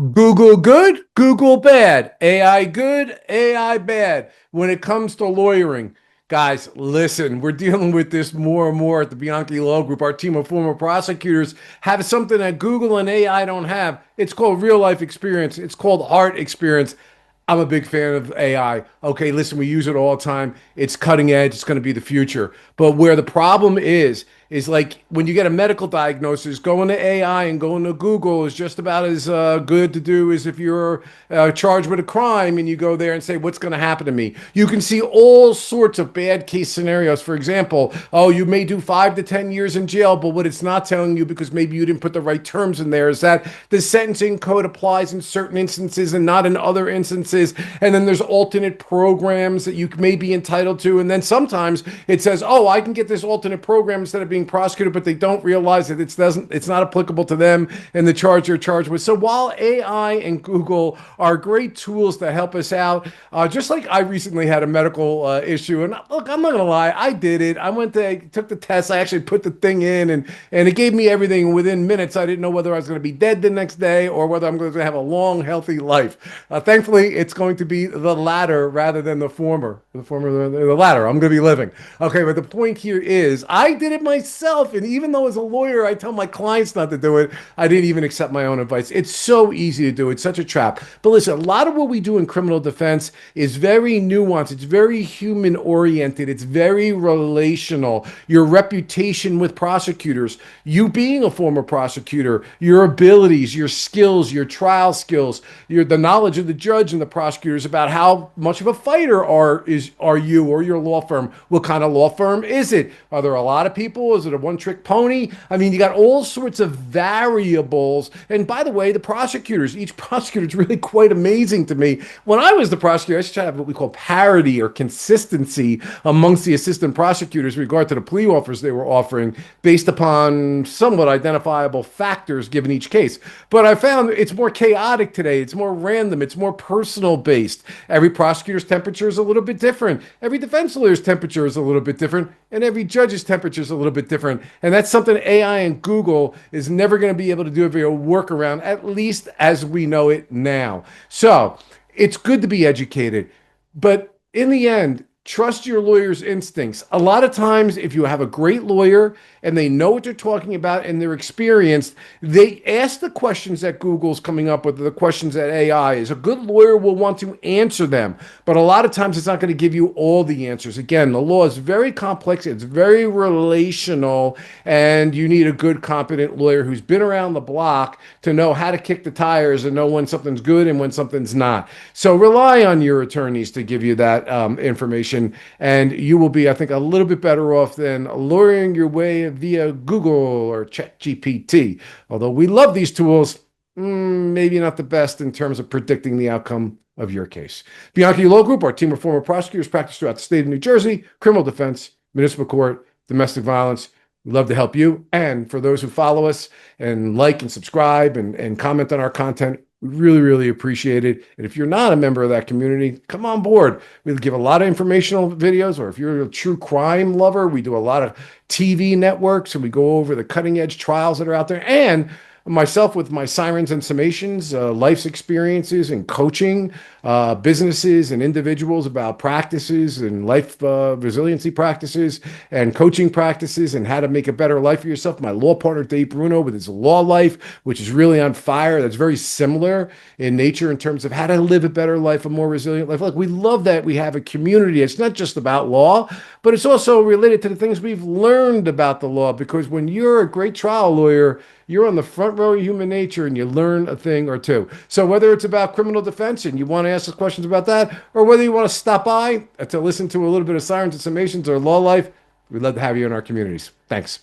Google good, Google bad. AI good, AI bad. When it comes to lawyering, guys, listen, we're dealing with this more and more at the Bianchi Law Group. Our team of former prosecutors have something that Google and AI don't have. It's called real life experience. It's called heart experience. I'm a big fan of AI. Okay, listen, we use it all the time. It's cutting edge. It's going to be the future. But where the problem is like when you get a medical diagnosis, going to AI and going to Google is just about as good to do as if you're charged with a crime and you go there and say, what's going to happen to me? You can see all sorts of bad case scenarios. For example, oh, you may do 5 to 10 years in jail, but what it's not telling you, because maybe you didn't put the right terms in there, is that the sentencing code applies in certain instances and not in other instances. And then there's alternate programs that you may be entitled to. And then sometimes it says, oh, I can get this alternate program instead of being prosecuted, but they don't realize that it's not applicable to them and the charge you're charged with. So while AI and Google are great tools to help us out, just like I recently had a medical issue, and look, I'm not gonna lie, I did it. I took the test, I actually put the thing in, and it gave me everything within minutes. I didn't know whether I was going to be dead the next day or whether I'm going to have a long, healthy life. Thankfully, it's going to be the latter rather than the former. The latter. I'm going to be living. Okay, but the point here is, I did it myself, and even though as a lawyer I tell my clients not to do it, I didn't even accept my own advice. It's so easy to do. It's such a trap. But listen, a lot of what we do in criminal defense is very nuanced. It's very human oriented. It's very relational. Your reputation with prosecutors, you being a former prosecutor, your abilities, your skills, your trial skills, the knowledge of the judge and the prosecutors about how much of a fighter are you or your law firm. What kind of law firm is it? Are there a lot of people? Is it a one-trick pony? I mean, you got all sorts of variables. And by the way, each prosecutor is really quite amazing to me. When I was the prosecutor, I used to have what we call parity or consistency amongst the assistant prosecutors with regard to the plea offers they were offering based upon somewhat identifiable factors given each case. But I found it's more chaotic today. It's more random. It's more personal based. Every prosecutor's temperature is a little bit different. Every defense lawyer's temperature is a little bit different. And every judge's temperature is a little bit different. And that's something AI and Google is never going to be able to do a workaround, at least as we know it now. So it's good to be educated. But in the end, trust your lawyer's instincts. A lot of times, if you have a great lawyer and they know what they're talking about and they're experienced, they ask the questions that Google's coming up with, the questions that AI is. A good lawyer will want to answer them, but a lot of times it's not going to give you all the answers. Again, the law is very complex, it's very relational, and you need a good, competent lawyer who's been around the block to know how to kick the tires and know when something's good and when something's not. So rely on your attorneys to give you that information, and you will be, I think, a little bit better off than lawyering your way via Google or ChatGPT. Although we love these tools, maybe not the best in terms of predicting the outcome of your case. Bianchi Law Group, our team of former prosecutors practice throughout the state of New Jersey, criminal defense, municipal court, domestic violence. We'd love to help you. And for those who follow us and like and subscribe and comment on our content, we really, really appreciate it. And if you're not a member of that community, come on board. We give a lot of informational videos, or if you're a true crime lover, we do a lot of TV networks and we go over the cutting edge trials that are out there. And myself with my Sirens and Summations, life's experiences and coaching businesses and individuals about practices and life resiliency practices and coaching practices and how to make a better life for yourself. My law partner, Dave Bruno, with his law life, which is really on fire. That's very similar in nature in terms of how to live a better life, a more resilient life. Look, we love that we have a community. It's not just about law, but it's also related to the things we've learned about the law, because when you're a great trial lawyer, you're on the front row of human nature and you learn a thing or two. So whether it's about criminal defense and you want to ask us questions about that, or whether you want to stop by to listen to a little bit of Sirens and Summations or law life, we'd love to have you in our communities. Thanks.